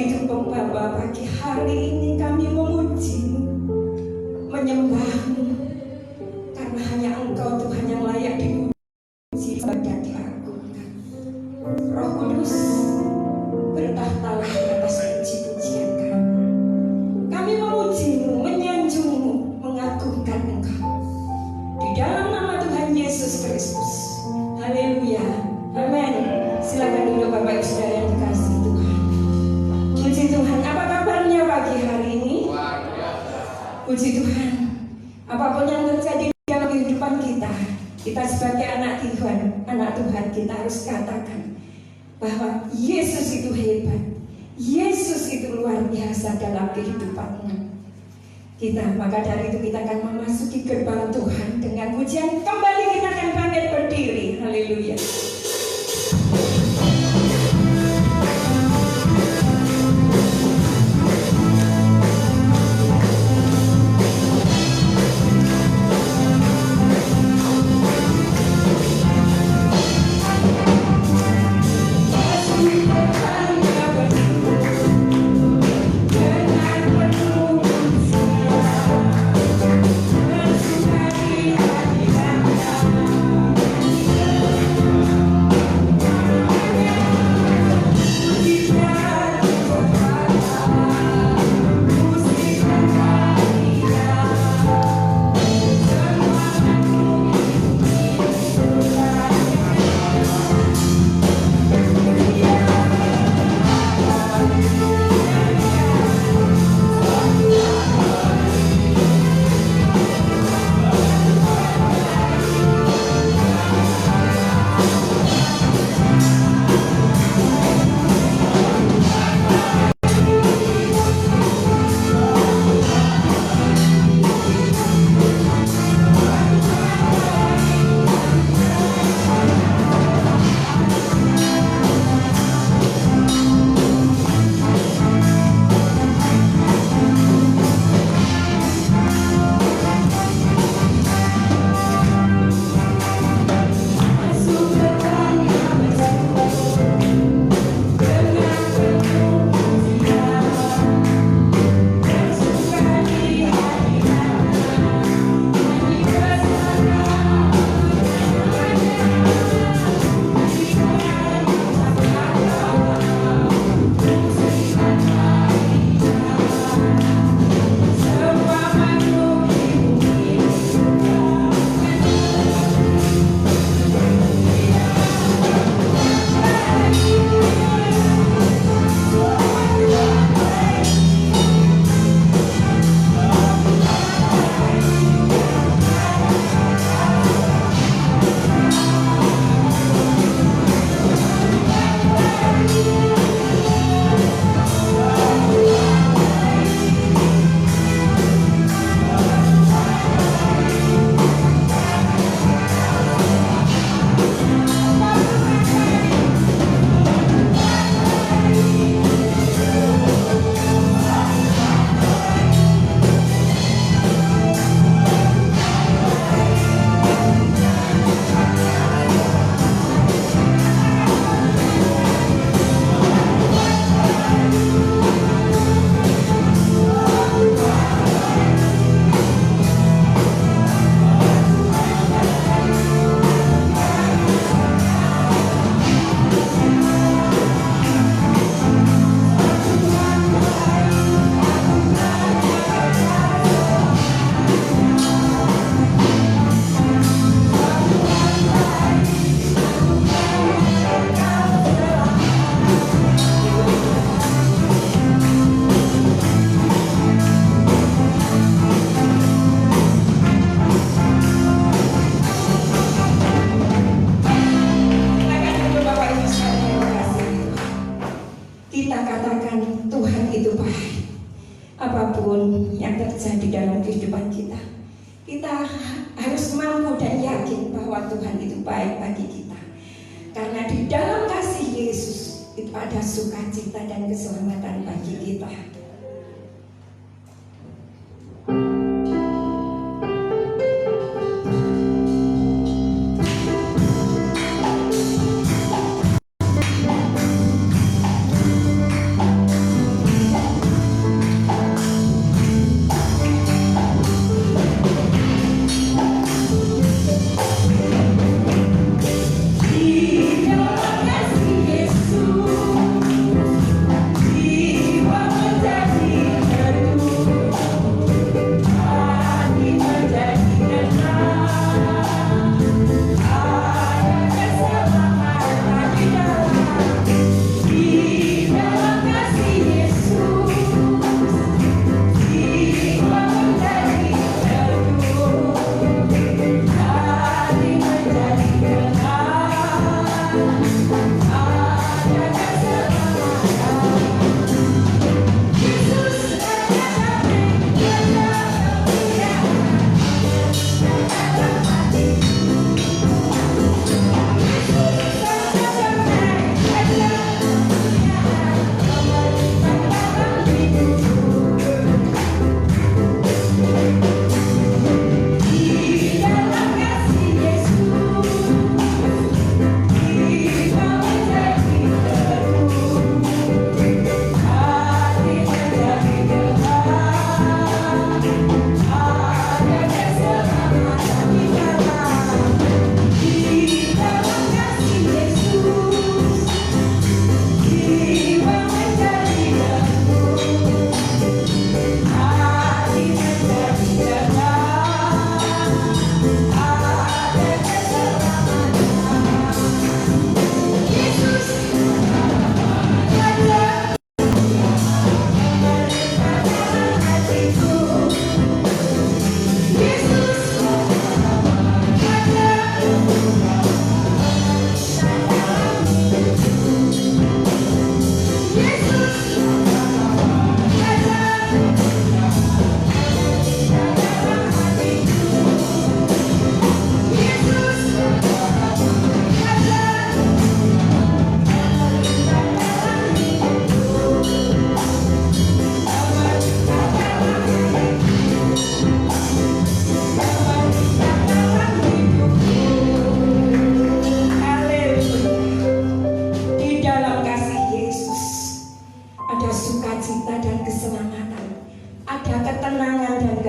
didukung Bapa, pagi hari ini kami memuji-Mu, menyembah-Mu, karena hanya Engkau Tuhan yang layak dipuji dan diagungkan. Roh Kudus bertahtalah di atas puji-pujian kami. Kami memuji-Mu, menyanjung-Mu, mengagungkan Engkau di dalam nama Tuhan Yesus Kristus. Haleluya, amin. Silakan duduk Bapak Ibu Saudara yang dikasihi Tuhan. Puji Tuhan. Apa kabarnya pagi hari ini? Puji Tuhan. Apapun yang terjadi dalam kehidupan kita, kita sebagai anak Tuhan, kita harus katakan bahwa Yesus itu hebat, Yesus itu luar biasa dalam kehidupanmu kita. Maka dari itu kita akan memasuki gerbang Tuhan dengan pujian. Kembali kita akan bangkit berdiri. Haleluya. Apapun yang terjadi dalam kehidupan kita, kita harus mampu dan yakin bahwa Tuhan itu baik bagi kita. Karena di dalam kasih Yesus itu ada sukacita dan keselamatan bagi kita.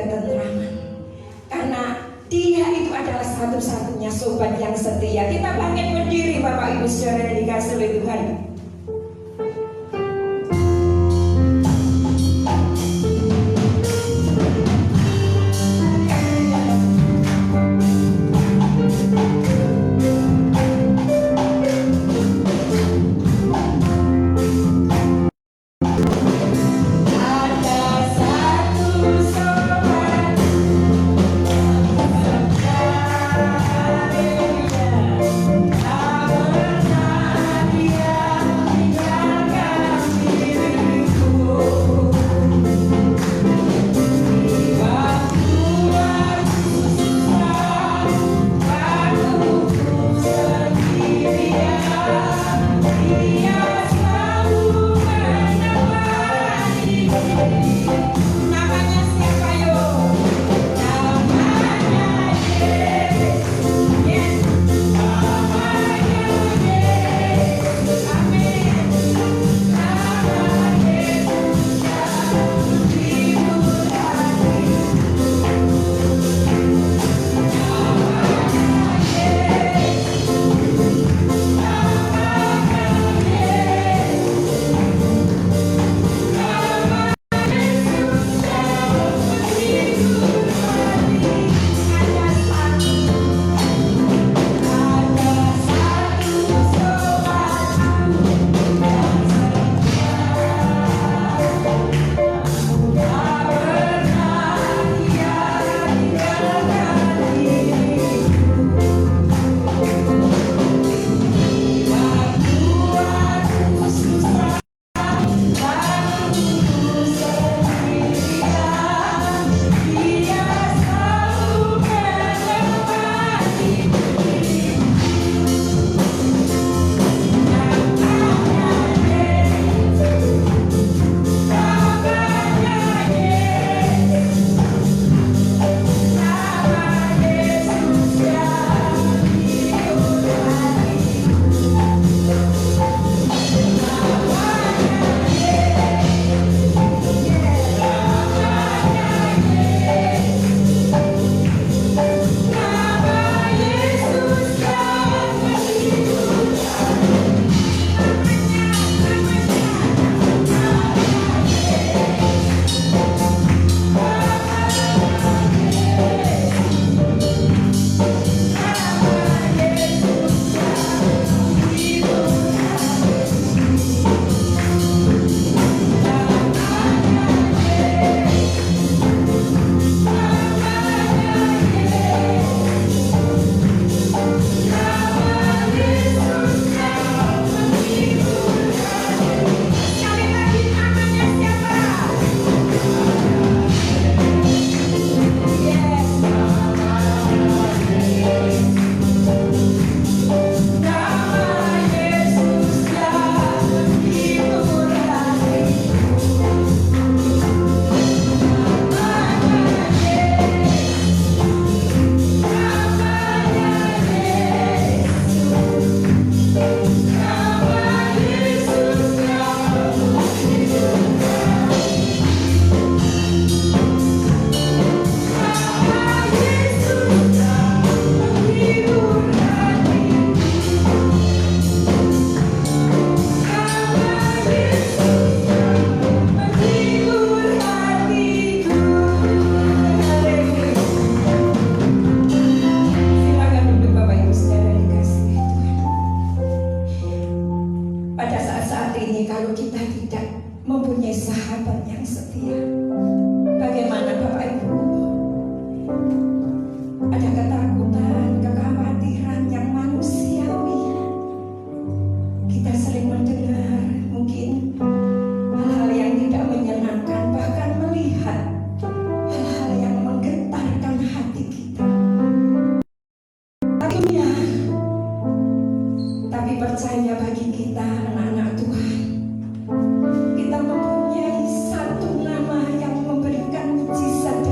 ketenteraman. Karena Dia itu adalah satu-satunya sobat yang setia. Kita bangkit berdiri Bapak Ibu saudara yang dikasihi oleh Tuhan. Kita mempunyai satu nama yang memberikan mujizat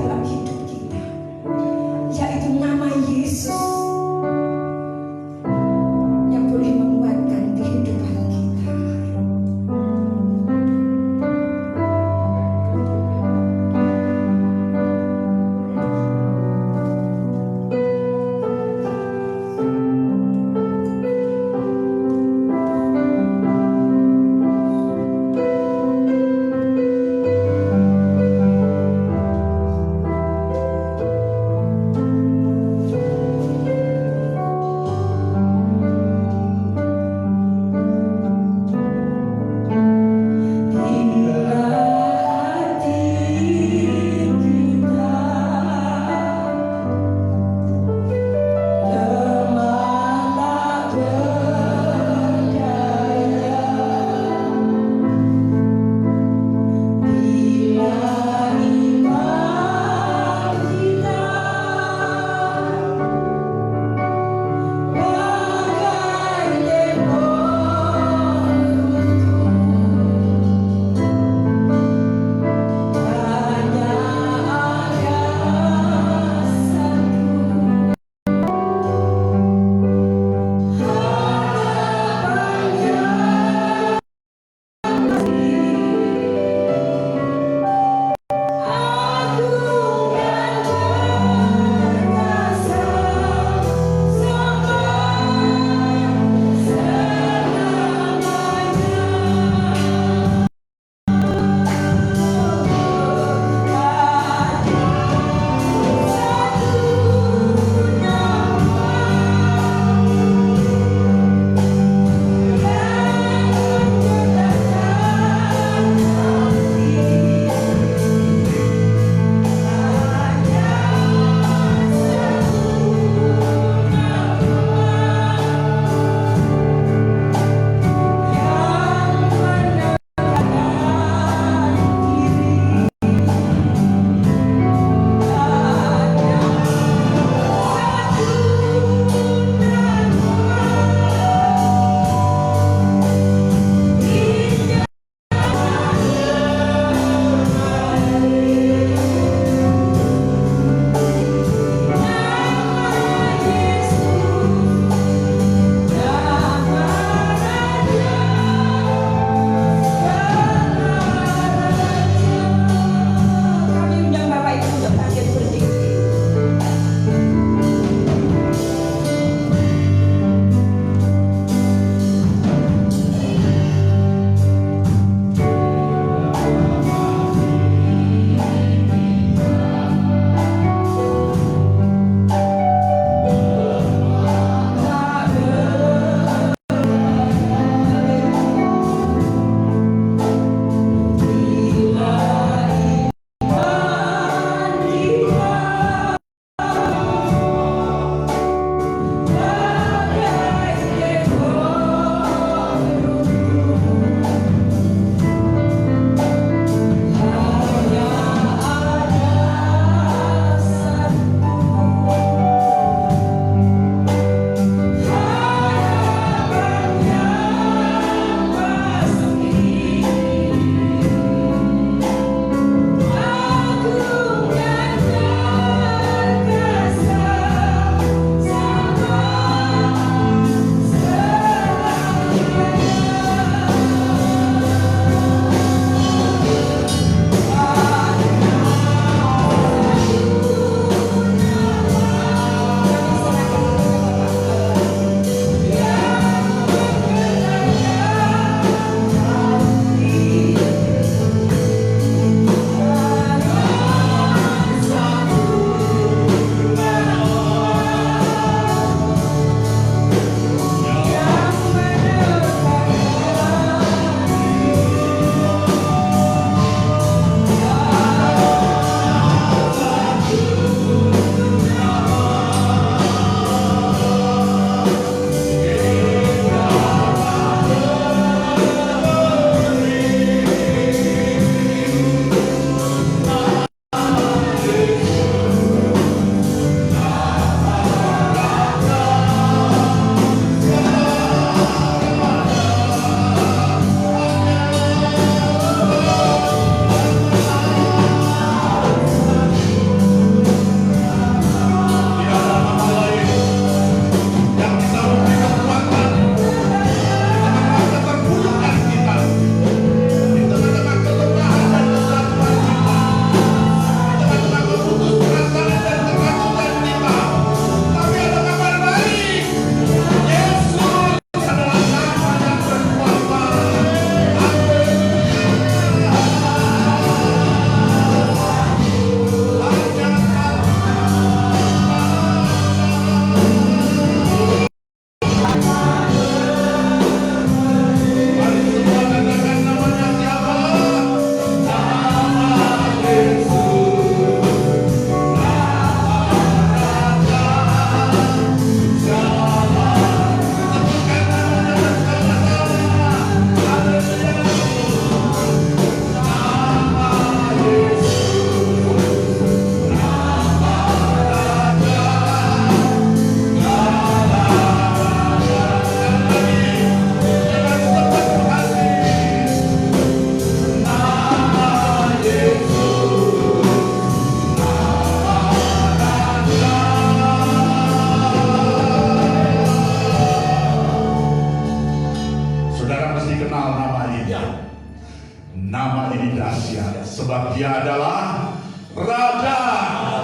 dahsyat, sebab Dia adalah Raja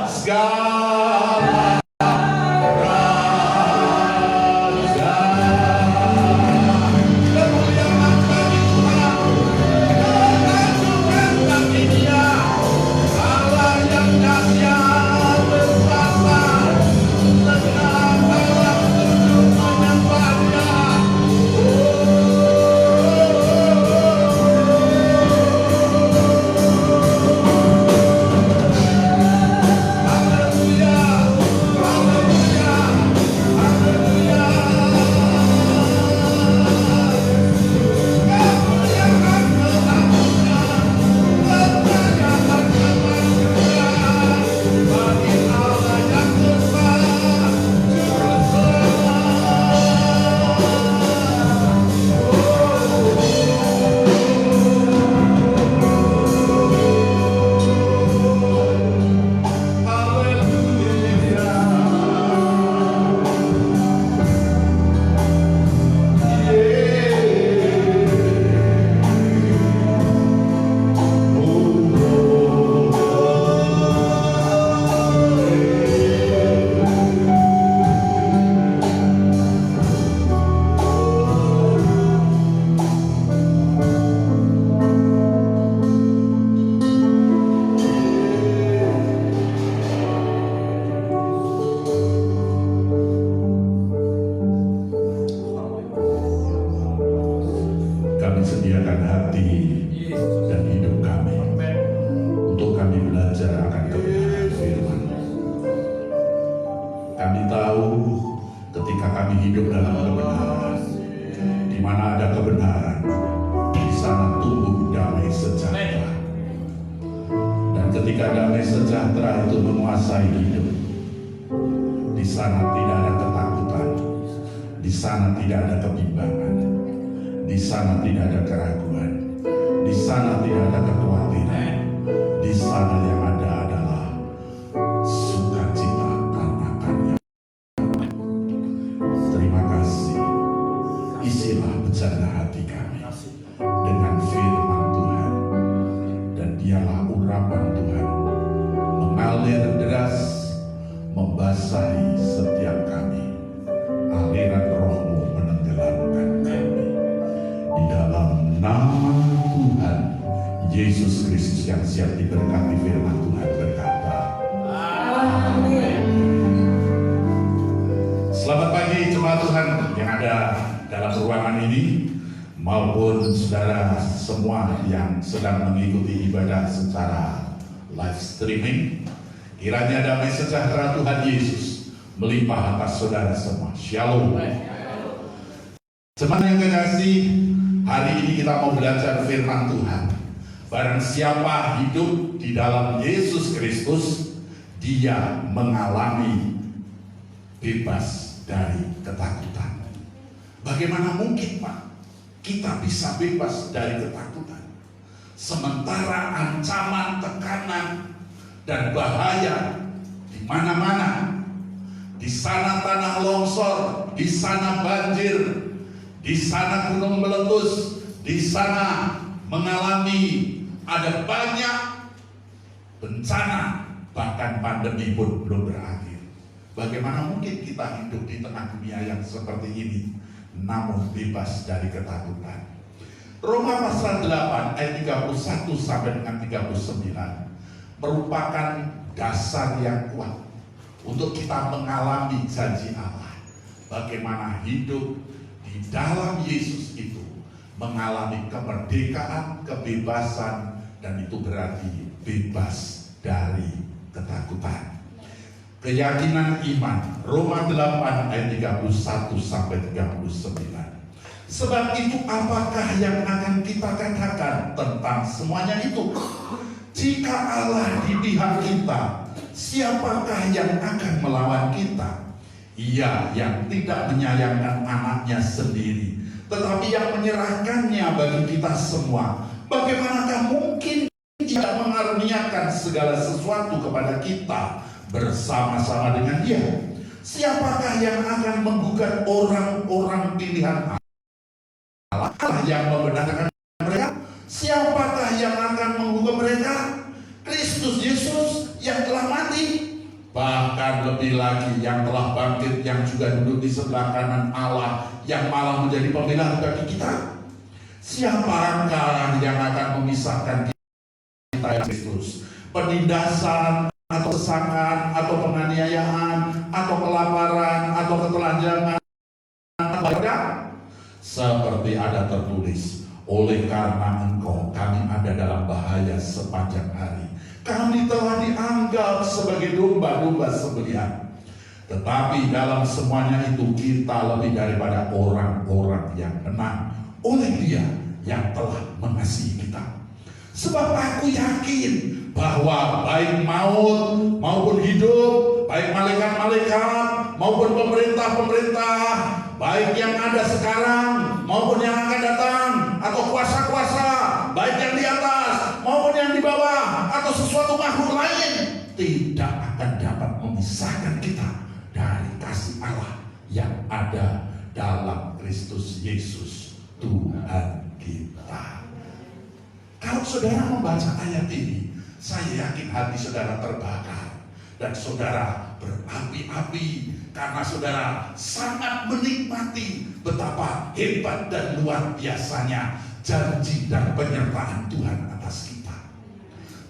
segala raja. Kemuliaan bagi Tuhan, keagungan bagi Dia, Allah yang dahsyat berkuasa, segala alam tunduk menyembah Dia. Kami sediakan hati dan hidup kami untuk kami belajar akan kebenaran firman. Kami tahu ketika kami hidup dalam kebenaran, di mana ada kebenaran, di sana tumbuh damai sejahtera. Dan ketika damai sejahtera itu menguasai hidup, di sana tidak ada ketakutan, di sana tidak ada kebimbangan, di sana tidak ada keraguan, di sana tidak ada kekhawatiran, di sana yang ada adalah sukacita karena karya. Terima kasih. Isilah bercanda hati kami dengan firman Tuhan, dan dialah urapan Tuhan mengalir deras, membasahi setiap kami. Aliran Roh-Mu menenggelamkan kami. Di dalam nama Tuhan Yesus Kristus yang siap diberkati, firman Tuhan berkata, amin. Selamat pagi jemaat Tuhan yang ada dalam ruangan ini, maupun saudara semua yang sedang mengikuti ibadah secara live streaming. Kiranya damai sejahtera Tuhan Yesus melimpah atas saudara semua. Shalom. Jemaat yang kekasih, hari ini kita mau belajar firman Tuhan. Barang siapa hidup di dalam Yesus Kristus, dia mengalami bebas dari ketakutan. Bagaimana mungkin, Pak, kita bisa bebas dari ketakutan, sementara ancaman, tekanan, dan bahaya di mana-mana? Di sana tanah longsor, di sana banjir, di sana gunung meletus, di sana mengalami ada banyak bencana, bahkan pandemi pun belum berakhir. Bagaimana mungkin kita hidup di tengah dunia yang seperti ini namun bebas dari ketakutan? Roma pasal 8 ayat 31 sampai dengan 39 merupakan dasar yang kuat untuk kita mengalami janji Allah. Bagaimana hidup di dalam Yesus itu mengalami kemerdekaan, kebebasan, dan itu berarti bebas dari ketakutan. Keyakinan iman, Roma 8 ayat 31 sampai 39. Sebab itu apakah yang akan kita katakan tentang semuanya itu? Jika Allah di pihak kita, siapakah yang akan melawan kita? Ia yang tidak menyayangkan anaknya sendiri, tetapi yang menyerahkannya bagi kita semua. Bagaimanakah mungkin Ia mengaruniakan segala sesuatu kepada kita bersama-sama dengan Dia? Siapakah yang akan menggugat orang-orang pilihan Allah yang membenarkan mereka? Siapakah yang akan menghukum mereka? mereka Kristus Yesus yang telah mati, bahkan lebih lagi yang telah bangkit, yang juga duduk di sebelah kanan Allah, yang malah menjadi pembela bagi kita. Siapakah yang akan memisahkan kita dari Kristus? Penindasan, atau kesakan, atau penganiayaan, atau kelaparan, atau ketelanjangan, seperti ada tertulis, oleh karena engkau kami ada dalam bahaya sepanjang hari. Kami telah dianggap sebagai domba-domba sembelihan. Tetapi dalam semuanya itu kita lebih daripada orang-orang yang menang oleh Dia yang telah mengasihi kita. Sebab aku yakin bahwa baik maut maupun hidup, baik malaikat-malaikat maupun pemerintah-pemerintah, baik yang ada sekarang maupun yang akan datang, atau kuasa-kuasa, baik yang di atas maupun yang di bawah, atau sesuatu makhluk lain, tidak akan dapat memisahkan kita dari kasih Allah yang ada dalam Kristus Yesus Tuhan kita. Kalau saudara membaca ayat ini, saya yakin hati saudara terbakar dan saudara berapi-api karena saudara sangat menikmati betapa hebat dan luar biasanya janji dan penyertaan Tuhan atas kita.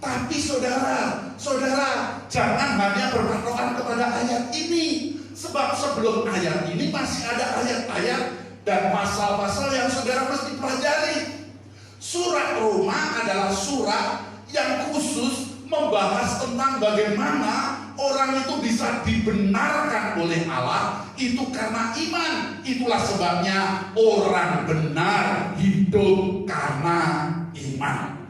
Tapi saudara jangan hanya berpatokan kepada ayat ini, sebab sebelum ayat ini masih ada ayat-ayat dan pasal-pasal yang saudara mesti pelajari. Surat Roma adalah surat yang khusus membahas tentang bagaimana orang itu bisa dibenarkan oleh Allah itu karena iman. Itulah sebabnya orang benar hidup karena iman.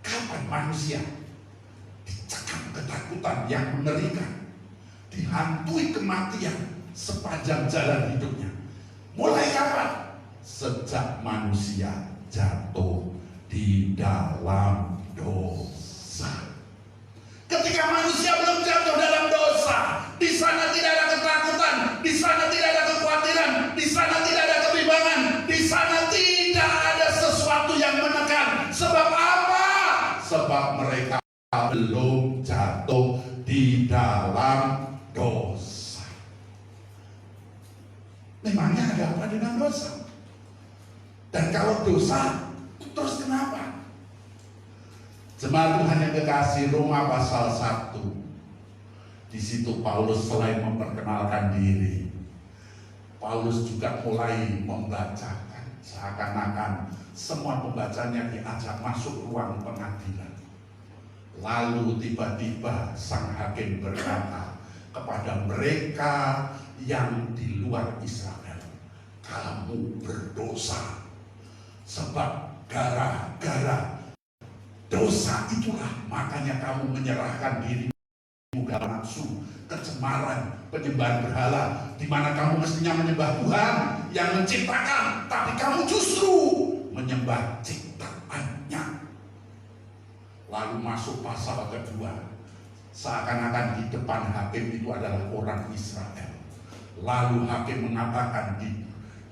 Kapan manusia dicekam ketakutan yang mengerikan, dihantui kematian sepanjang jalan hidupnya? Mulai kapan? Sejak manusia jatuh di dalam dosa. Ketika manusia belum jatuh dalam dosa, di sana tidak ada ketakutan, di sana tidak ada kekhawatiran, di sana tidak ada kebimbangan, di sana tidak ada sesuatu yang menekan. Sebab apa? Sebab mereka belum jatuh di dalam dosa. Memangnya ada apa dengan dosa? Dan kalau dosa, terus kenapa? Jemaat Tuhan yang kekasih, Roma pasal 1. Di situ Paulus selain memperkenalkan diri, Paulus juga mulai membacakan, seakan-akan semua pembacanya diajak masuk ruang pengadilan. Lalu tiba-tiba sang hakim berkata kepada mereka yang di luar Israel, kamu berdosa. Sebab gara-gara dosa itulah makanya kamu menyerahkan dirimu dalam nafsu, kecemaran, penyembahan berhala, di mana kamu mestinya menyembah Tuhan yang menciptakan, tapi kamu justru menyembah ciptaannya. Lalu masuk pasal kedua, seakan-akan di depan hakim itu adalah orang Israel. Lalu hakim mengatakan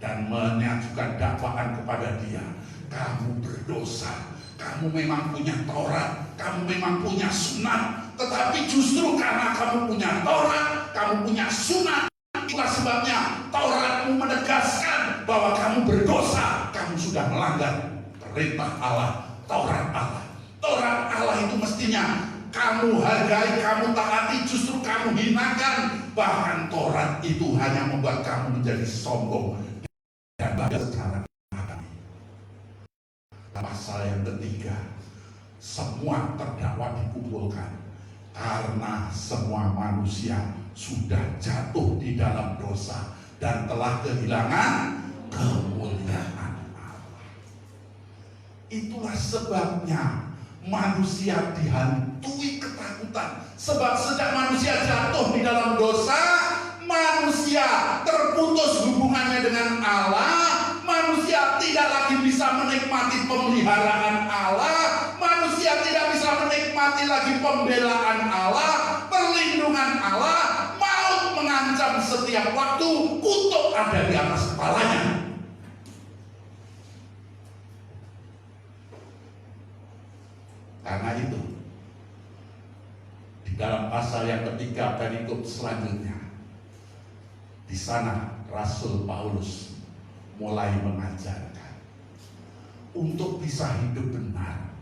dan menyajukan dakwaan kepada dia, kamu berdosa, kamu memang punya Taurat, kamu memang punya sunat, tetapi justru karena kamu punya Taurat, kamu punya sunat, itulah sebabnya Tauratmu menegaskan bahwa kamu berdosa, kamu sudah melanggar perintah Allah, Taurat Allah. Taurat Allah itu mestinya kamu hargai, kamu taati, justru kamu hinakan. Bahkan Taurat itu hanya membuat kamu menjadi sombong dan bangga secara agama. Pasal yang ketiga, semua terdakwa dikumpulkan karena semua manusia sudah jatuh di dalam dosa dan telah kehilangan kemuliaan Allah. Itulah sebabnya manusia dihantui ketakutan. Sebab sejak manusia jatuh di dalam dosa, manusia terputus hubungannya dengan Allah. Manusia tidak lagi bisa menikmati pemeliharaan Allah. Manusia tidak bisa menikmati lagi pembelaan Allah, perlindungan Allah. Maut mengancam setiap waktu, kutuk ada di atas kepalanya. Karena itu, di dalam pasal yang ketiga perikop selanjutnya, di sana Rasul Paulus mulai mengajarkan untuk bisa hidup benar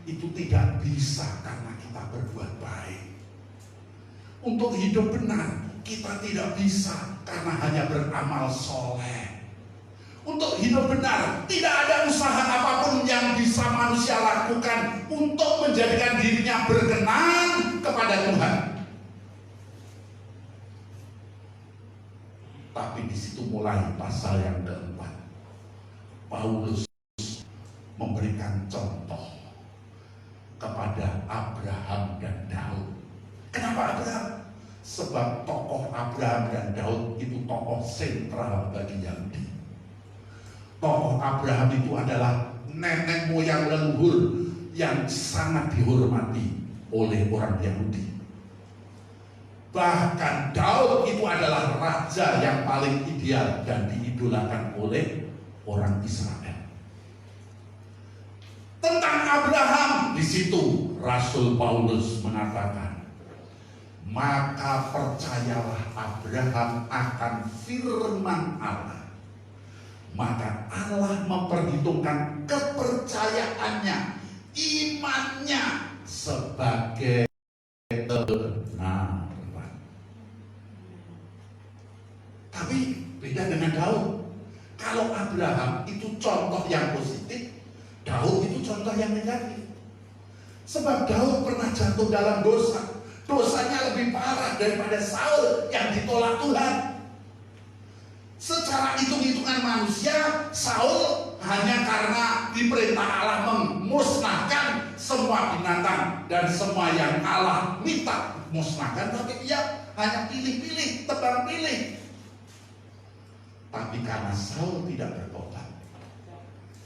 itu tidak bisa karena kita berbuat baik. Untuk hidup benar kita tidak bisa karena hanya beramal soleh. Untuk hidup benar tidak ada usaha apapun yang bisa manusia lakukan untuk menjadikan dirinya berkenan kepada Tuhan. Tapi di situ mulai pasal yang keempat, Paulus memberikan contoh kepada Abraham dan Daud. Kenapa Abraham? Sebab tokoh Abraham dan Daud itu tokoh sentral bagi Yahudi. Tokoh Abraham itu adalah nenek moyang leluhur yang sangat dihormati oleh orang Yahudi. Bahkan Daud itu adalah raja yang paling ideal dan diidolakan oleh orang Israel. Tentang Abraham, di situ Rasul Paulus mengatakan, maka percayalah Abraham akan firman Allah, maka Allah memperhitungkan kepercayaannya, imannya sebagai kebenaran. Tapi beda dengan Daud. Kalau Abraham itu contoh yang positif, Daud itu contoh yang negatif. Sebab Daud pernah jatuh dalam dosa. Dosanya lebih parah daripada Saul yang ditolak Tuhan. Secara hitung-hitungan manusia, Saul hanya karena diperintah Allah memusnahkan semua binatang dan semua yang Allah minta musnahkan, tapi dia hanya pilih-pilih, tebang pilih. Tapi karena Saul tidak bertobat,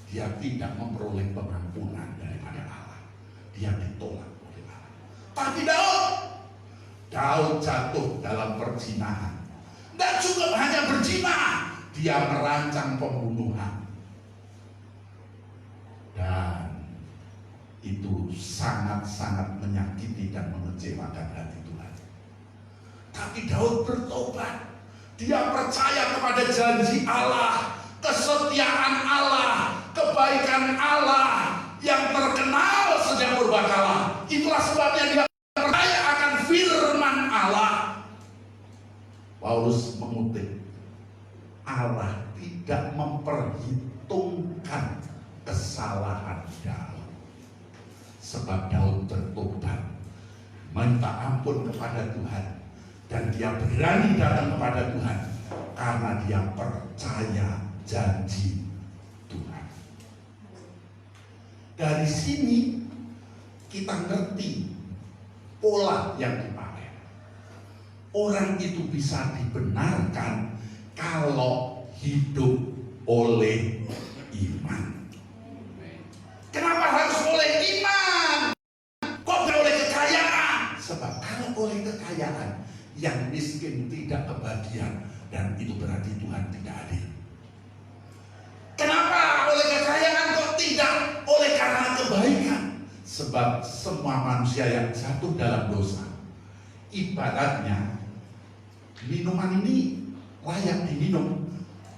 dia tidak memperoleh pengampunan daripada Allah. Dia ditolak oleh Allah. Tapi Daud jatuh dalam perzinahan. Tidak cukup hanya berzina, dia merancang pembunuhan. Dan itu sangat-sangat menyakiti dan mengecewakan hati Tuhan. Tapi Daud bertobat. Dia percaya kepada janji Allah, kesetiaan Allah, kebaikan Allah yang terkenal sejak purbakala. Itulah sebabnya dia percaya akan firman Allah. Paulus mengutip, Allah tidak memperhitungkan kesalahan Daud. Sebab Daud bertobat, minta ampun kepada Tuhan, dan dia berani datang kepada Tuhan karena dia percaya janji Tuhan. Dari sini kita ngerti pola yang dipakai. Orang itu bisa dibenarkan kalau hidup oleh iman. Kenapa harus oleh iman? Kok gak oleh kekayaan? Sebab kalau oleh kekayaan, yang miskin tidak kebahagiaan, dan itu berarti Tuhan tidak adil. Kenapa oleh kekayaan kok tidak oleh karena kebaikan? Sebab semua manusia yang jatuh dalam dosa, ibaratnya minuman ini layak diminum.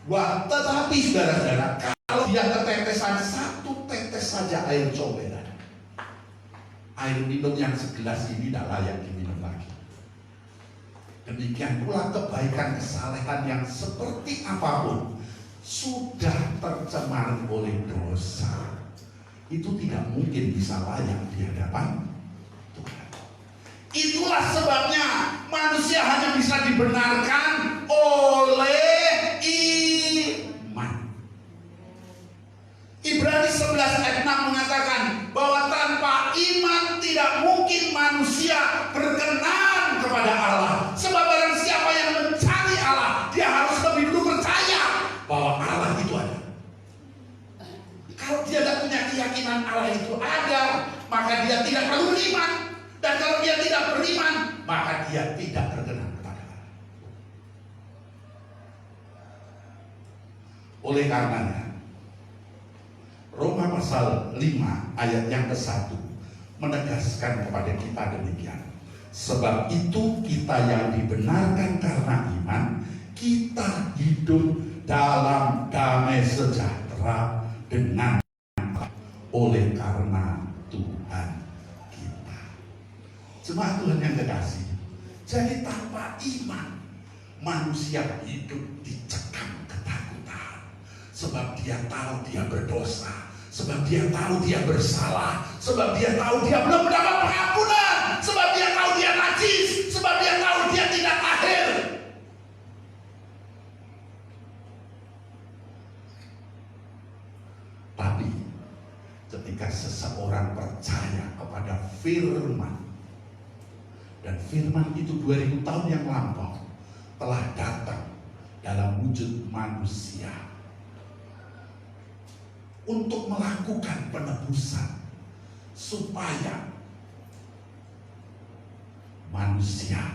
Wah, tetapi saudara-saudara, kalau dia ketetesan satu tetes saja air comberan, air minum yang segelas ini tidak layak diminum lagi. Demikian pula kebaikan kesalehan yang seperti apapun sudah tercemar oleh dosa, itu tidak mungkin bisa layak di hadapan Tuhan. Itulah sebabnya manusia hanya bisa dibenarkan oleh iman. Ibrani 11 ayat 6 mengatakan bahwa tanpa iman tidak mungkin manusia berkenan kepada Allah. Sebab barang siapa yang mencari Allah, dia harus lebih dulu percaya bahwa Allah itu ada. Kalau dia tidak punya keyakinan Allah itu ada, maka dia tidak perlu beriman. Dan kalau dia tidak beriman, maka dia tidak berkenan kepada Allah. Oleh karenanya, Roma pasal 5 ayat yang ke-1 menegaskan kepada kita demikian. Sebab itu kita yang dibenarkan karena iman, kita hidup dalam damai sejahtera dengan Allah oleh karena Tuhan kita. Jemaat Tuhan yang kekasih, jadi tanpa iman manusia hidup dicekam ketakutan. Sebab dia tahu dia berdosa, sebab dia tahu dia bersalah, sebab dia tahu dia belum mendapat pengampunan, sebab dia tahu dia najis, sebab dia tahu dia tidak akhir. Tapi ketika seseorang percaya kepada firman, dan firman itu 2000 tahun yang lampau telah datang dalam wujud manusia untuk melakukan penebusan, supaya manusia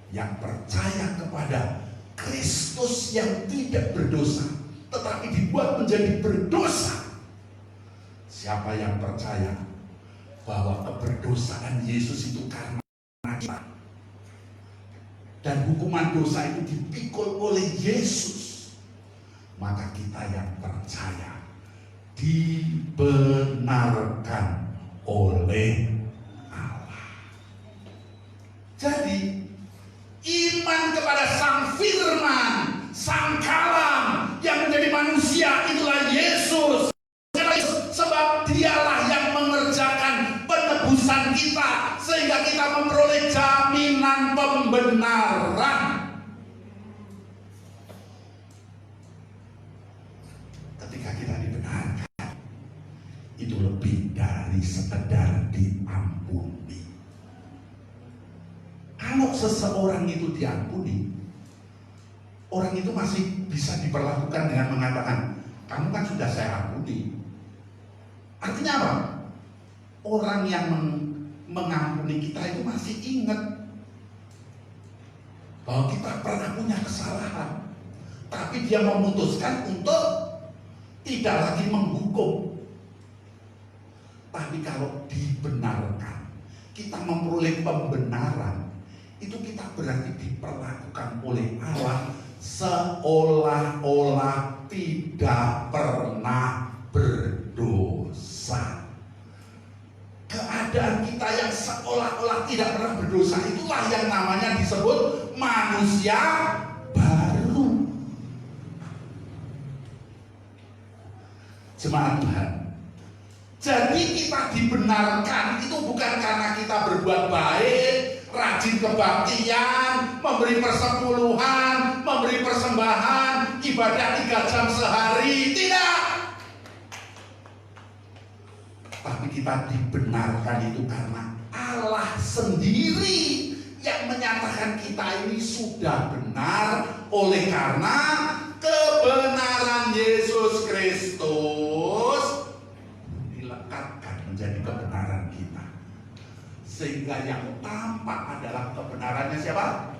yang percaya kepada Kristus yang tidak berdosa tetapi dibuat menjadi berdosa. Siapa yang percaya bahwa keberdosaan Yesus itu karena kita, dan hukuman dosa itu dipikul oleh Yesus, maka kita yang percaya dibenarkan oleh Allah. Jadi iman kepada Sang Firman, Sang Kalam yang menjadi manusia, itulah Yesus. Sebab dialah yang mengerjakan penebusan kita, sehingga kita memperoleh jaminan pembenaran. Ketika kita dibenarkan, itu lebih dari sekedar diampuni. Kalau seseorang itu diampuni, orang itu masih bisa diperlakukan dengan mengatakan, kamu kan sudah saya ampuni. Artinya apa? Orang yang mengampuni kita itu masih ingat bahwa kita pernah punya kesalahan, tapi dia memutuskan untuk tidak lagi menghukum. Tapi kalau dibenarkan, kita memperoleh pembenaran, itu kita berarti diperlakukan oleh Allah seolah-olah tidak pernah berdosa. Keadaan kita yang seolah-olah tidak pernah berdosa, itulah yang namanya disebut manusia baru. Jemaat Tuhan, jadi kita dibenarkan itu bukan karena kita berbuat baik, rajin kebaktian, memberi persepuluhan, memberi persembahan, ibadah 3 jam sehari. Tidak. Tapi kita dibenarkan itu karena Allah sendiri yang menyatakan kita ini sudah benar oleh karena kebenaran Yesus Kristus dilekatkan menjadi kebenaran kita. Sehingga yang tampak adalah kebenarannya siapa?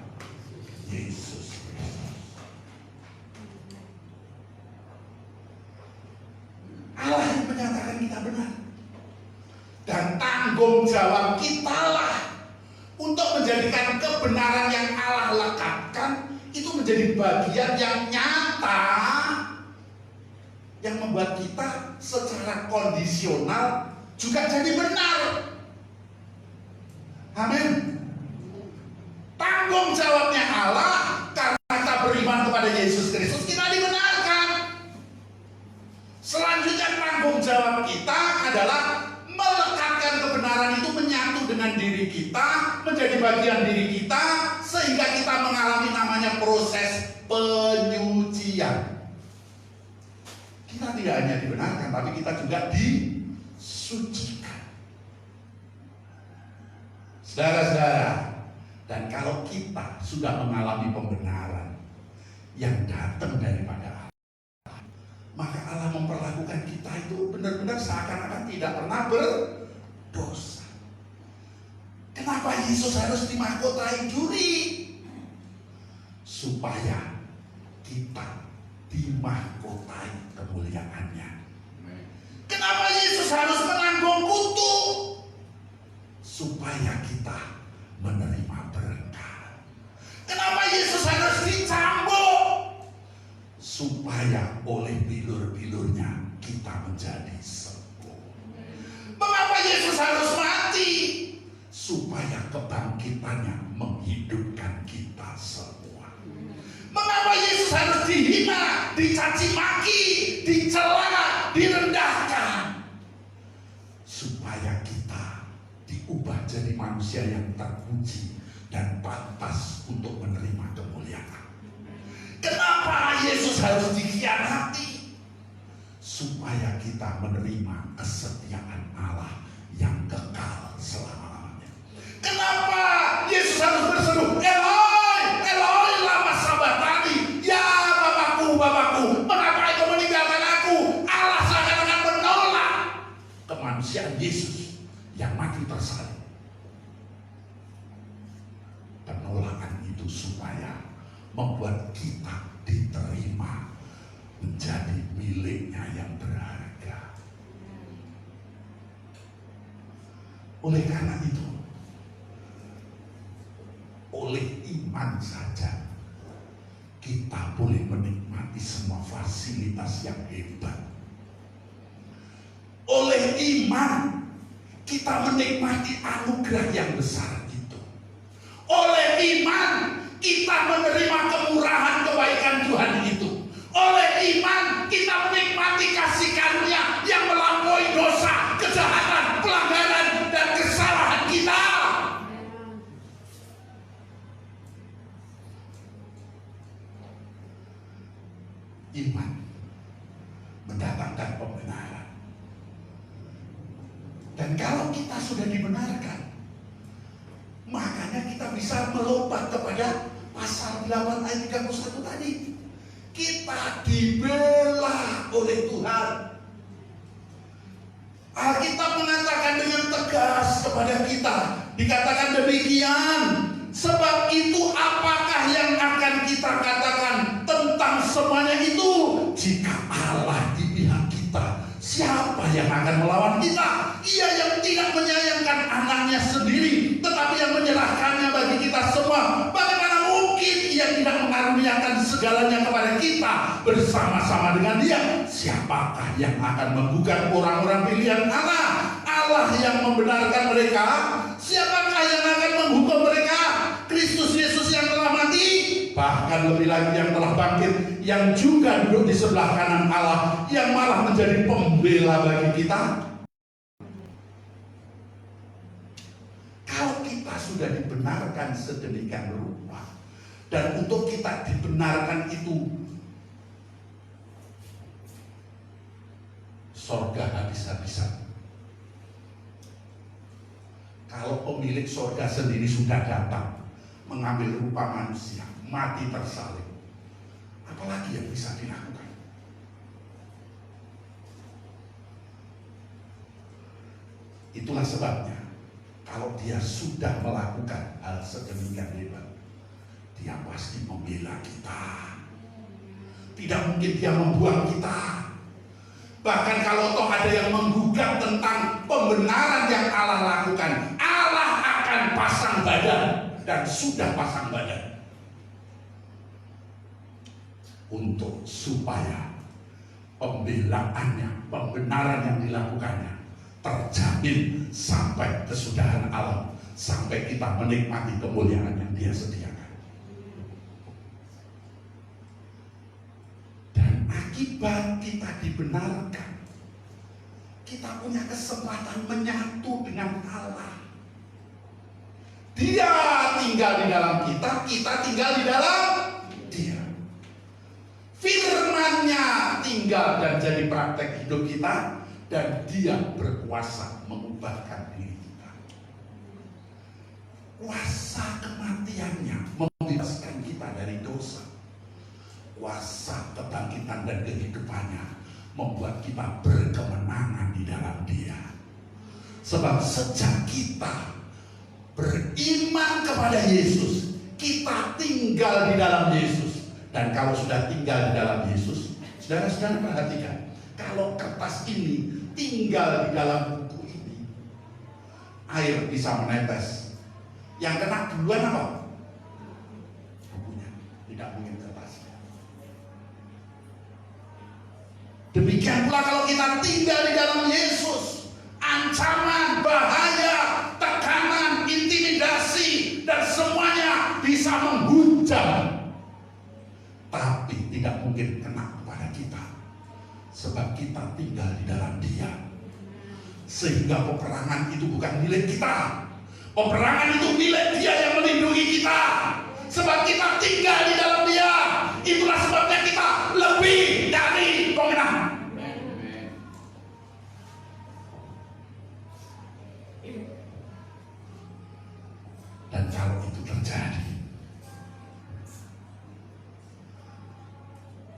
Yesus Kristus. Allah yang menyatakan kita benar. Dan tanggung jawab kitalah untuk menjadikan kebenaran yang Allah lekatkan itu menjadi bagian yang nyata, yang membuat kita secara kondisional juga jadi benar. Amin. Tanggung jawabnya Allah karena kita beriman kepada Yesus Kristus, kita dibenarkan. Selanjutnya tanggung jawab kita adalah melekatkan kebenaran itu menyatu dengan diri kita, menjadi bagian diri kita, sehingga kita mengalami namanya proses penyucian. Kita tidak hanya dibenarkan, tapi kita juga disucikan. Saudara-saudara, dan kalau kita sudah mengalami pembenaran yang datang daripada Allah, maka Allah memperlakukan kita itu benar-benar seakan-akan tidak pernah berdosa. Kenapa Yesus harus dimahkotai duri? Supaya kita dimahkotai kemuliaannya. Kenapa Yesus harus menanggung kutuk? supaya kita menerima berkat. Kenapa Yesus harus dicambuk? Supaya oleh bilur-bilurnya kita menjadi sembuh. Mengapa Yesus harus mati? Supaya kebangkitannya menghidupkan kita semua. Mengapa Yesus harus dihina, dicaci maki, dicela, direndahkan? Supaya kita diubah jadi manusia yang terpuji dan pantas untuk menerima kemuliaan. Kenapa Yesus harus dikhianati? Supaya kita menerima kesetiaan Allah yang kekal selama-lamanya. Kenapa Yesus harus berseru, Eloi, Eloi lama sabachthani, ya Bapakku, Bapakku, mengapa engkau meninggalkan aku? Allah seakan-akan menolak kemanusiaan Yesus yang mati tersalib. Penolakan itu supaya membuat kita diterima menjadi miliknya yang berharga. Oleh karena itu, oleh iman saja kita boleh menikmati semua fasilitas yang hebat. Oleh iman kita menikmati anugerah yang besar itu. Oleh iman kita menerima kemurahan kebaikan Tuhan itu. Oleh iman kita menikmati kasih karunia yang melampaui dosa, kejahatan, pelanggaran, dan kesalahan kita. Iman mendatangkan pembenaran. Dan kalau kita sudah dibenarkan, makanya kita bisa melompat kepada pasal 8 ayat 31 tadi. Kita dibela oleh Tuhan. Alkitab mengatakan dengan tegas kepada kita, dikatakan demikian. Sebab itu apakah yang akan kita katakan tentang semuanya itu? Jika Allah di pihak kita, siapa yang akan melawan kita? Ia yang tidak menyayangkan anaknya sendiri, tetapi yang menyerahkannya bagi kita semua. Bagaimana mungkin ia tidak mengaruniakan segalanya kepada kita bersama-sama dengan dia? Siapakah yang akan menggugat orang-orang pilihan Allah? Allah yang membenarkan mereka. Siapakah yang akan menghukum mereka? Kristus Yesus yang telah mati, bahkan lebih lagi yang telah bangkit, yang juga duduk di sebelah kanan Allah, yang malah menjadi pembela bagi kita. Kalau kita sudah dibenarkan sedemikian rupa, dan untuk kita dibenarkan itu sorga habis-habisan. Kalau pemilik sorga sendiri sudah datang mengambil rupa manusia, mati tersalib, apalagi yang bisa dilakukan? Itulah sebabnya kalau dia sudah melakukan hal sedemikian hebat, dia pasti membela kita. Tidak mungkin dia membuang kita. Bahkan kalau toh ada yang menggugat tentang pembenaran yang Allah lakukan, Allah akan pasang badan, dan sudah pasang badan, untuk supaya pembelaannya, pembenaran yang dilakukannya terjamin sampai kesudahan alam, sampai kita menikmati kemuliaan yang Dia sediakan. Dan akibat kita dibenarkan, kita punya kesempatan menyatu dengan Allah. Dia tinggal di dalam kita, kita tinggal di dalam Dia. Firman-Nya tinggal dan jadi praktek hidup kita, dan Dia berkuasa mengubahkan diri kita. Kuasa kematiannya membebaskan kita dari dosa. Kuasa kebangkitan dan kehidupannya membuat kita berkemenangan di dalam Dia. Sebab sejak kita beriman kepada Yesus, kita tinggal di dalam Yesus. Dan kalau sudah tinggal di dalam Yesus, saudara-saudara perhatikan, kalau kertas ini tinggal di dalam buku ini, air bisa menetes. Yang kena duluan apa? Bukunya, tidak mungkin kertasnya. Demikian pula kalau kita tinggal di dalam Yesus, ancaman, bahaya, tekanan, intimidasi, dan semuanya bisa menghujam, tapi tidak mungkin kena kepada kita, sebab kita tinggal di dalam Dia. Sehingga peperangan itu bukan milik kita, peperangan itu milik Dia yang melindungi kita, sebab kita tinggal di dalam Dia. Itulah sebabnya kita lebih dari pemenang. Dan kalau itu terjadi,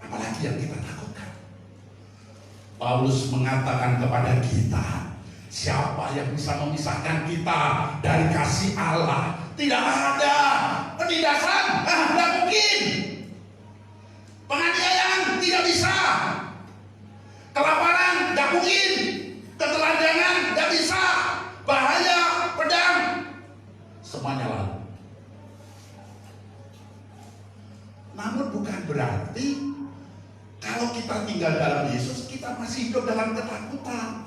apalagi yang kita takutkan? Paulus mengatakan kepada kita, siapa yang bisa memisahkan kita dari kasih Allah? Tidak ada. Penindasan, tidak mungkin. Penganiayaan tidak bisa. Kelaparan tidak mungkin. Ketelanjangan tidak bisa. Bahaya, pedang, semuanya lalu. Namun bukan berarti kalau kita tinggal dalam Yesus kita masih hidup dalam ketakutan.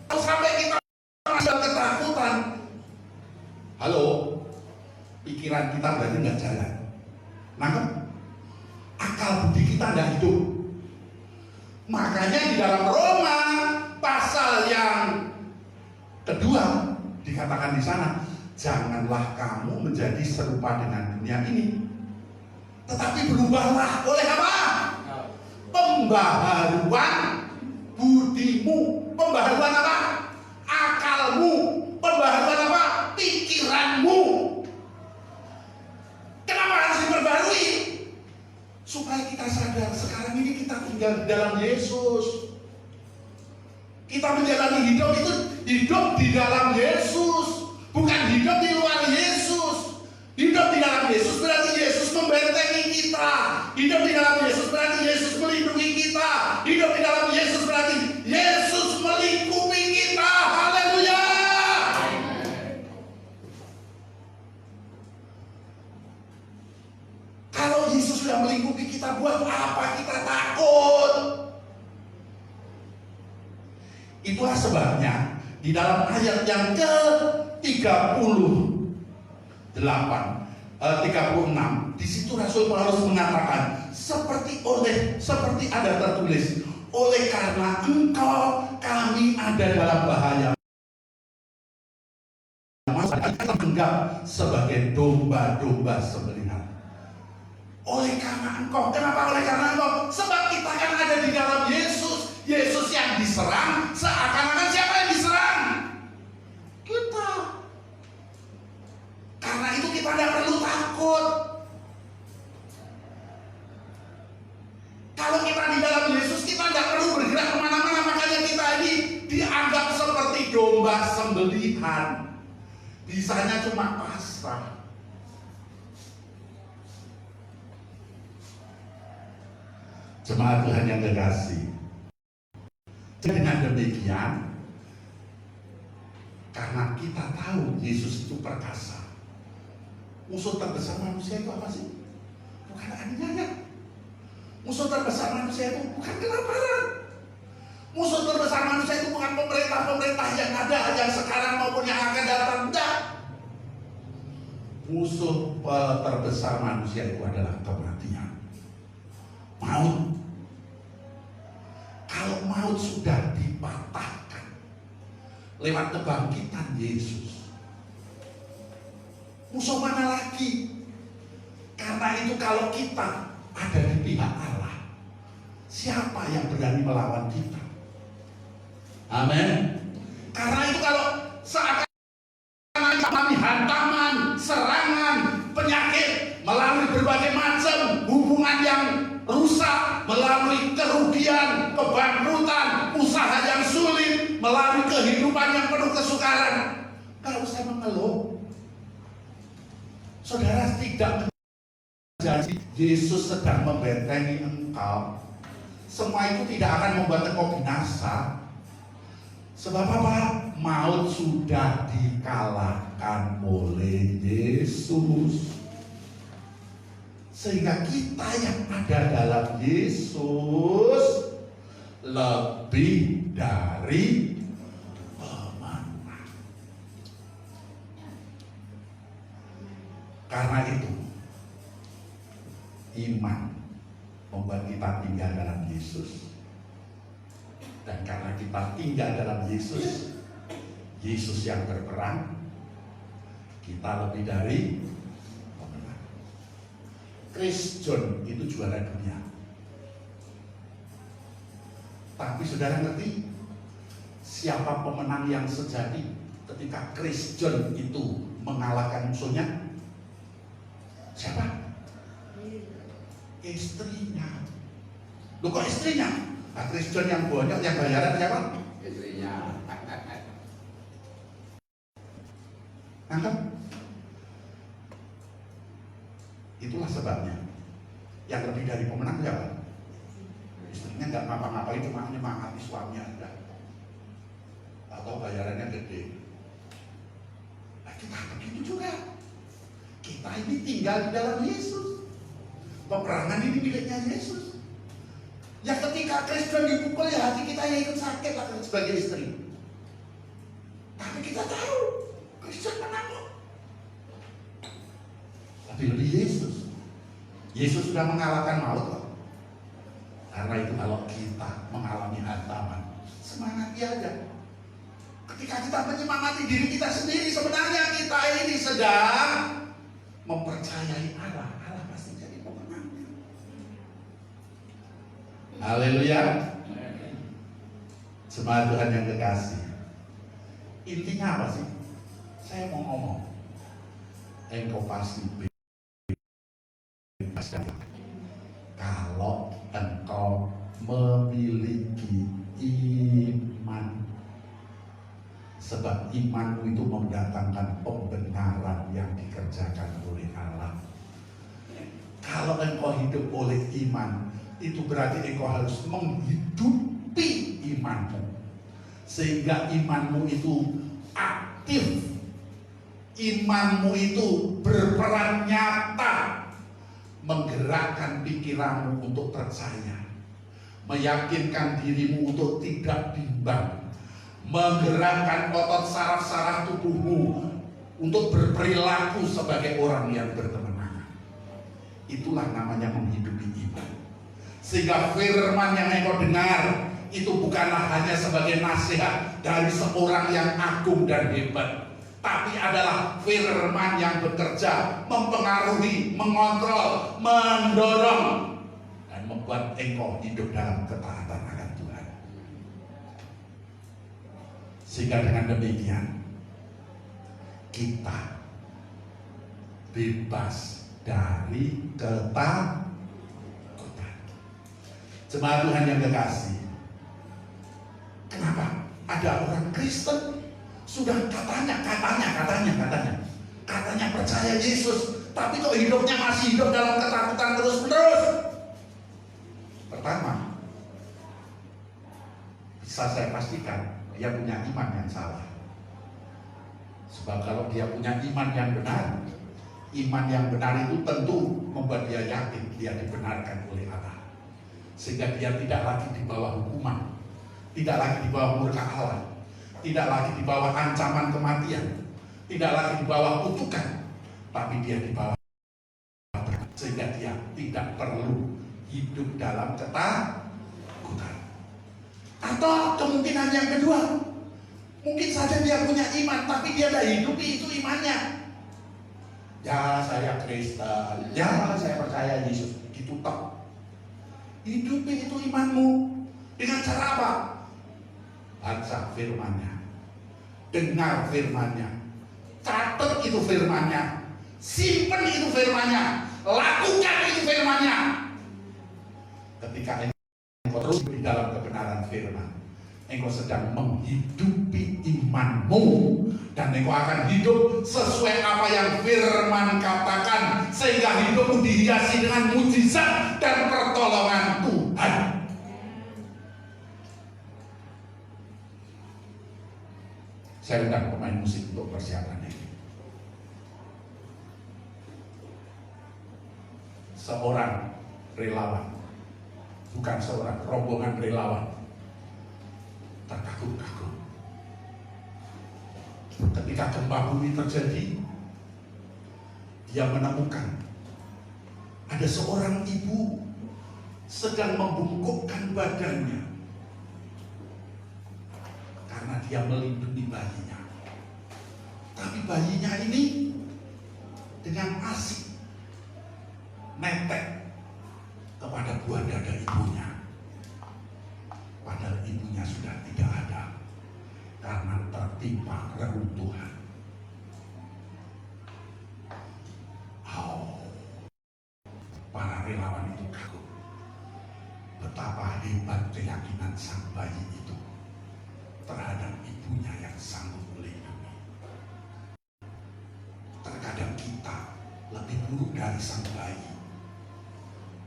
Kalau sampai kita masih dalam ketakutan, halo, pikiran kita berarti nggak jalan. Nangkep? Akal budi kita nggak hidup. Makanya di dalam Roma pasal yang kedua dikatakan di sana, janganlah kamu menjadi serupa dengan dunia ini, tetapi berubahlah oleh apa? Pembaharuan budimu. Pembaharuan apa? Akalmu. Pembaharuan apa? Pikiranmu. Kenapa harus diperbarui? Supaya kita sadar sekarang ini kita tinggal di dalam Yesus. Kita menjalani hidup itu hidup di dalam Yesus, bukan hidup di luar Yesus. Hidup di dalam Yesus berarti Yesus membentengi kita. Hidup di dalam Yesus berarti Yesus melindungi kita. Hidup di dalam Yesus berarti Yesus melingkupi kita. Haleluya. Kalau Yesus sudah melingkupi kita, buat apa kita takut? Itulah sebabnya di dalam ayat yang ke-36 di situ Rasul Paulus mengatakan seperti ada tertulis, oleh karena engkau kami ada dalam bahaya, kita anggap sebagai domba-domba sembelihan. Oleh karena engkau, kenapa oleh karena engkau? Sebab kita kan ada di dalam Yesus. Yesus yang diserang, seakan-akan siapa yang diserang? Kita. Karena itu kita tidak perlu takut. Kalau kita di dalam Yesus, kita tidak perlu bergerak kemana-mana. Makanya kita ini dianggap seperti domba sembelihan. Bisanya cuma pasrah. Jemaat Tuhan yang kekasih, dengan demikian, karena kita tahu Yesus itu perkasa, musuh terbesar manusia itu apa sih? Bukan aniaya. Musuh terbesar manusia itu bukan kelaparan. Musuh terbesar manusia itu bukan pemerintah-pemerintah yang ada, yang sekarang maupun yang akan datang. Tidak. Musuh terbesar manusia itu adalah kematian, maut. Kalau maut sudah dipatahkan lewat kebangkitan Yesus, musuh mana lagi? Karena itu kalau kita ada di pihak Allah, siapa yang berani melawan kita? Amin. Karena itu kalau seakan mengalami hantaman, serangan, penyakit, melalui berbagai macam hubungan yang rusak, melalui kerugian, kebangkrutan, usaha yang sulit, melalui kehidupan yang penuh kesukaran, gak usah mengeluh. Saudara tidak menjadi Yesus sedang membentengi engkau. Semua itu tidak akan membuat engkau binasa. Sebab apa? Maut sudah dikalahkan oleh Yesus. Sehingga kita yang ada dalam Yesus lebih dari pemenang. Karena itu, iman membuat kita tinggal dalam Yesus. Dan karena kita tinggal dalam Yesus, Yesus yang berperang, kita lebih dari pemenang. Chris John itu juara dunia. Tapi saudara ngerti siapa pemenang yang sejati ketika Chris John itu mengalahkan musuhnya? Siapa? Istrinya. Loh kok istrinya? Nah, Chris John yang bonyok, yang bayaran siapa? Istrinya. Nangkep? Itulah sebabnya yang lebih dari pemenang siapa? Istrinya nggak ngapa-ngapain, cuma nyemangati suaminya aja. Atau bayarannya gede. Nah, kita begitu juga. Kita ini tinggal di dalam Yesus. Peperangan ini miliknya Yesus. Ya ketika Kristen dipukul, ya hati kita yang ikut sakit lah sebagai istri. Tapi kita tahu Kristen menang kok. Tapi lebih Yesus. Yesus sudah mengalahkan maut kok. Karena itu kalau kita mengalami hantaman, semangati aja. Ketika kita menyemangati diri kita sendiri, sebenarnya kita ini sedang mempercayai Allah. Allah pasti jadi pemenangnya. Haleluya. Jemaat Tuhan yang kekasih, intinya apa sih? Saya mau ngomong, engkau pasti bebas kalau engkau memiliki iman. Sebab imanmu itu mendatangkan pembenaran yang dikerjakan oleh Allah. Kalau engkau hidup oleh iman, itu berarti engkau harus menghidupi imanmu. Sehingga imanmu itu aktif. Imanmu itu berperan nyata. Menggerakkan pikiranmu untuk percaya. Meyakinkan dirimu untuk tidak bimbang. Menggerakkan otot saraf-saraf tubuhmu untuk berperilaku sebagai orang yang berkemenangan. Itulah namanya menghidupi iman. Sehingga firman yang engkau dengar itu bukanlah hanya sebagai nasihat dari seorang yang agung dan hebat, tapi adalah firman yang bekerja, mempengaruhi, mengontrol, mendorong, dan membuat engkau hidup dalam ketaatan akan Tuhan. Sehingga dengan demikian kita bebas dari ketakutan. Jemaat Tuhan yang kekasih, kenapa ada orang Kristen sudah katanya percaya Yesus, tapi kok hidupnya masih hidup dalam ketakutan terus-menerus? Pertama, bisa saya pastikan dia punya iman yang salah. Sebab kalau dia punya iman yang benar, iman yang benar itu tentu membuat dia yakin dia dibenarkan oleh Allah. Sehingga dia tidak lagi di bawah hukuman, tidak lagi di bawah murka Allah, tidak lagi di bawah ancaman kematian, tidak lagi di bawah kutukan, tapi dia di bawah, sehingga dia tidak perlu hidup dalam ketakutan. Atau kemungkinan yang kedua, mungkin saja dia punya iman, tapi dia tidak hidupi itu imannya. Ya saya Kristen, ya saya percaya Yesus, gitu toh. Hidupi itu imanmu dengan cara apa? Baca firman-Nya, dengar firman-Nya, catat itu firman-Nya, simpen itu firman-Nya, lakukan itu firman-Nya. Ketika engkau terus di dalam kebenaran firman, engkau sedang menghidupi imanmu, dan engkau akan hidup sesuai apa yang firman katakan, sehingga hidupmu dihiasi dengan mujizat dan pertolongan Tuhan. Saya undang pemain musik untuk persiapan ini. Seorang relawan, bukan seorang, rombongan relawan terkagum-kagum. Ketika gempa bumi terjadi, dia menemukan ada seorang ibu sedang membungkukkan badannya karena dia melindungi bayinya. Tapi bayinya ini dengan asik netek kepada buah dada ibunya, padahal ibunya sudah tidak ada karena tertimpa reruntuhan. Para relawan itu kagum betapa hebat keyakinan sang bayi itu terhadap ibunya yang sanggup melindungi. Terkadang kita lebih buruk dari sang bayi.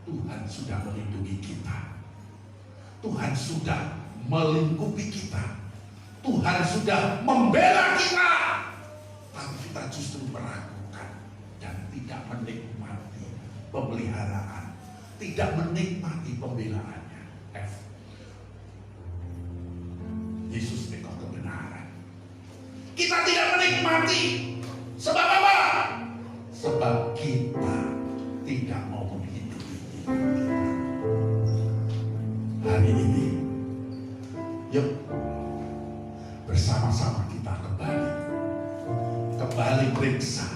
Tuhan sudah melindungi kita. Tuhan sudah melingkupi kita. Tuhan sudah membela kita. Tapi kita justru meragukan dan tidak menikmati pemeliharaan, tidak menikmati pembelaannya. Yesus itu kebenaran. Kita tidak menikmati. Sebab apa? Sebab kita tidak mau menghidupi kita. Hari ini, yuk bersama-sama kita kembali periksa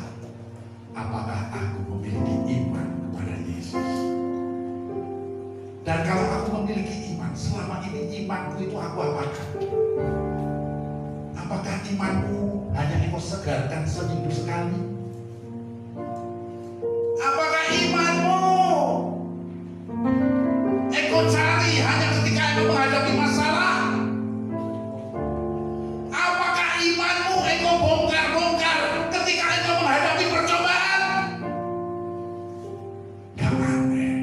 apakah aku memiliki iman kepada Yesus. Dan kalau aku memiliki iman, selama ini imanku itu aku apakan? Apakah imanmu hanya engkau segarkan seminggu sekali? Apakah imanmu engkau cari hanya ketika engkau menghadapi masalah? Apakah imanmu engkau bongkar-bongkar ketika engkau menghadapi percobaan? Gak aneh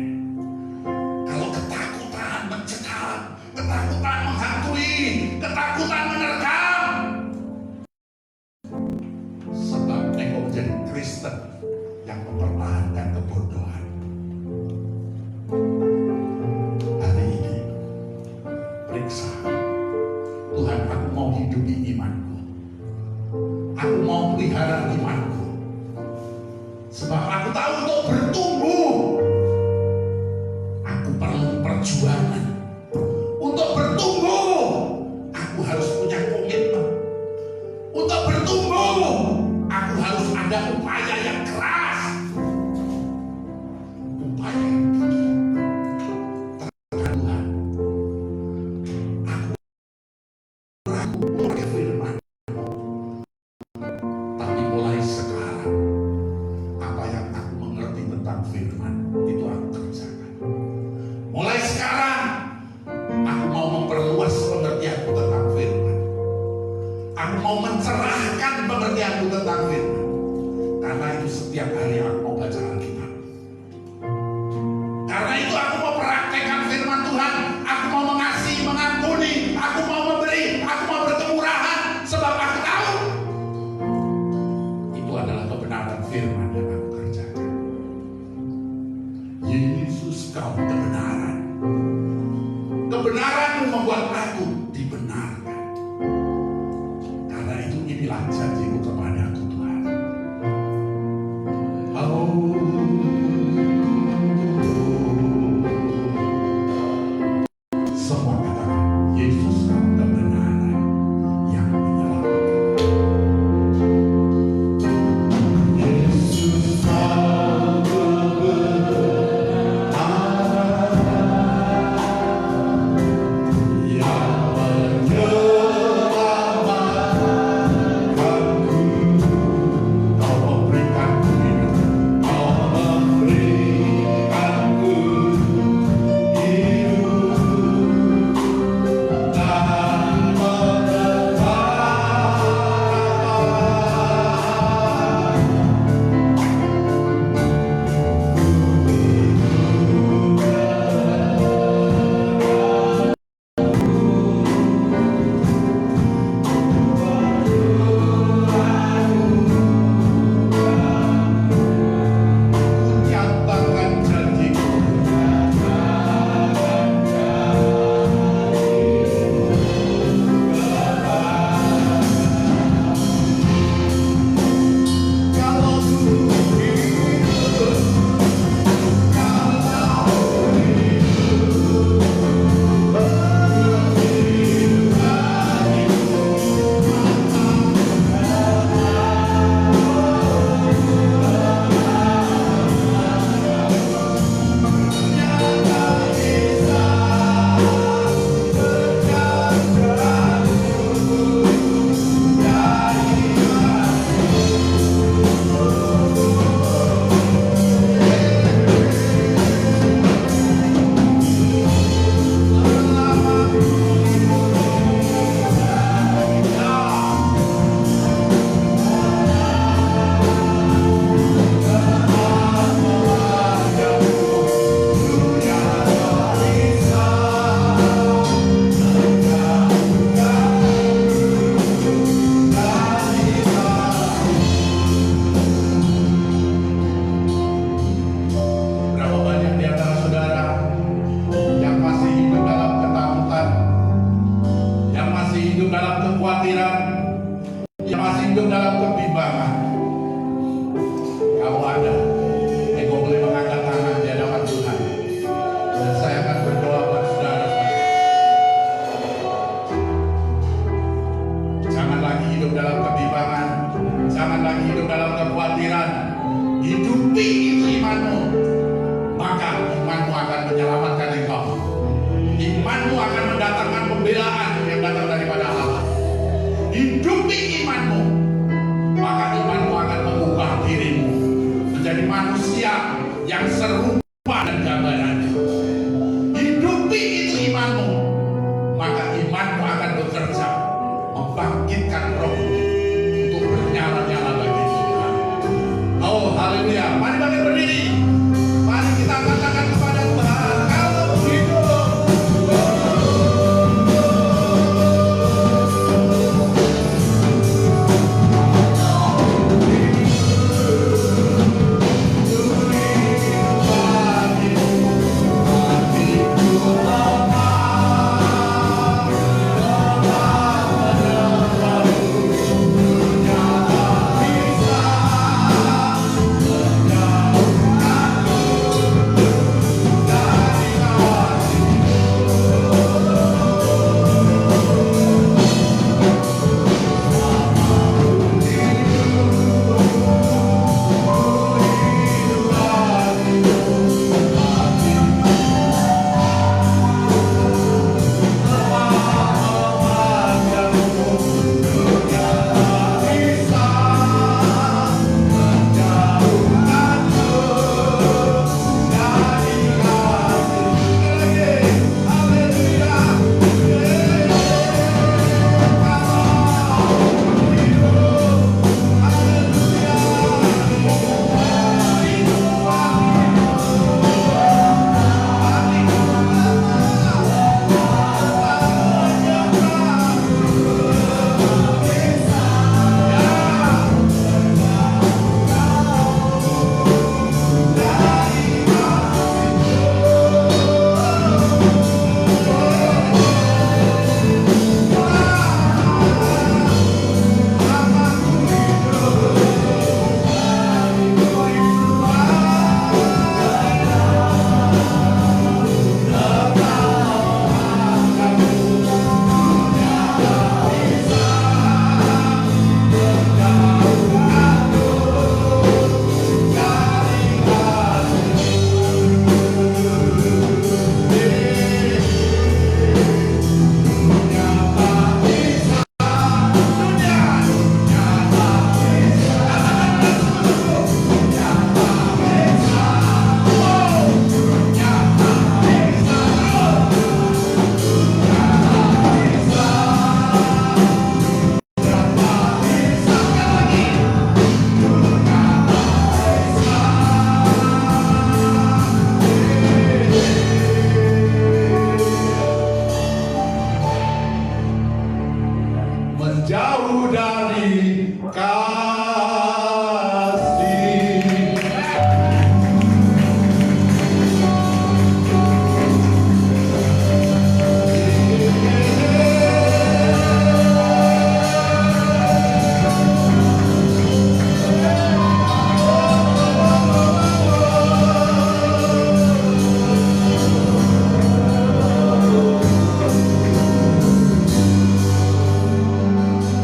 kalau ketakutan mencekam, ketakutan menghantui, ketakutan menerkam. Sebab engkau menjadi Kristen yang mempertahankan kebodohan. Hari ini periksa, Tuhan, aku mau hidupi imanku, aku mau pelihara imanku. Sebab aku tahu untuk bertumbuh aku perlu perjuangan. Untuk bertumbuh aku harus punya komitmen. Untuk bertumbuh aku harus ada upaya yang keras, upaya yang tinggi terhadap Tuhan. Aku ragu oleh firman, tapi mulai sekarang apa yang aku mengerti tentang firman itu aku kerjakan. Mulai sekarang aku mau memperluas pengertianku tentang firman. Aku mau mencerahkan pengertianku tentang firman. Karena itu setiap hari aku mau baca Alkitab. Karena itu aku mau praktekkan firman Tuhan. Aku mau mengasihi, mengampuni, aku mau memberi, aku mau berkemurahan. Sebab aku tahu itu adalah kebenaran firman yang aku kerjakan. Yesus, kau kebenaran. Kebenaranmu membuat aku dibenarkan. Karena itu inilah janjimu kepadaku, Tuhan. yang hidup dalam kekhawatiran, hidupi itu imanmu, maka imanmu akan menyelamatkan engkau. Imanmu akan mendatangkan pembelaan yang datang daripada Allah. Hidupi imanmu, maka imanmu akan mengubah dirimu menjadi manusia yang serupa dan gambarannya. Hidupi itu imanmu, maka imanmu akan bekerja membangkitkan roh untuk bernyala-nyala bagi Tuhan. Oh haleluya, mari bangkit berdiri, mari kita katakan kepada Tuhan, kalau hidup menjauh dari kasih.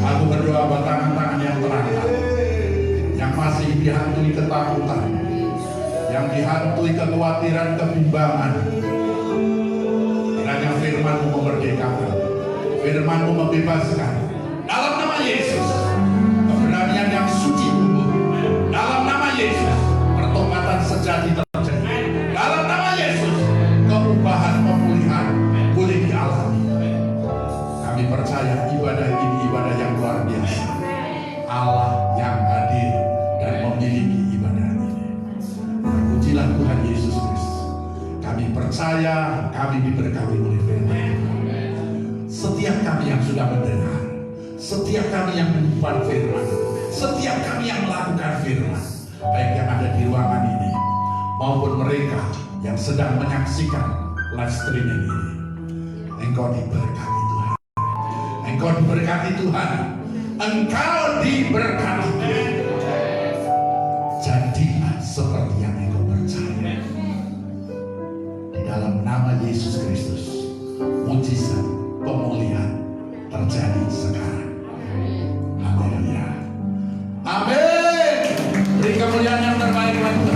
Aku berdoa buat tangan-tangan yang terangkat, yang masih dihantui ketakutan, yang dihantui kekhawatiran, kebimbangan. Kiranya firman-Mu memerdekakan, firman-Mu membebaskan. Dalam nama Yesus, keberanian yang suci tumbuh. Dalam nama Yesus, pertobatan sejati terjadi. Dalam nama Yesus, keubahan pemulihan boleh dialami. Kami percaya ibadah ini ibadah yang luar biasa. Allah yang hadir dan memiliki ibadah ini. Pujilah Tuhan Yesus Kristus. Kami percaya kami diberkati oleh firman. Setiap kami yang sudah mendengar, setiap kami yang menyimpan firman, setiap kami yang melakukan firman, baik yang ada di ruangan ini maupun mereka yang sedang menyaksikan live streaming ini, Engkau diberkati Tuhan. Engkau diberkati Tuhan. Engkau diberkati Tuhan. Jadilah seperti yang Engkau percaya. Di dalam nama Yesus Kristus, mujizat pemulihan terjadi sekarang. Haleluya. Amin. kemuliaan yang terbaik buat Tuhan.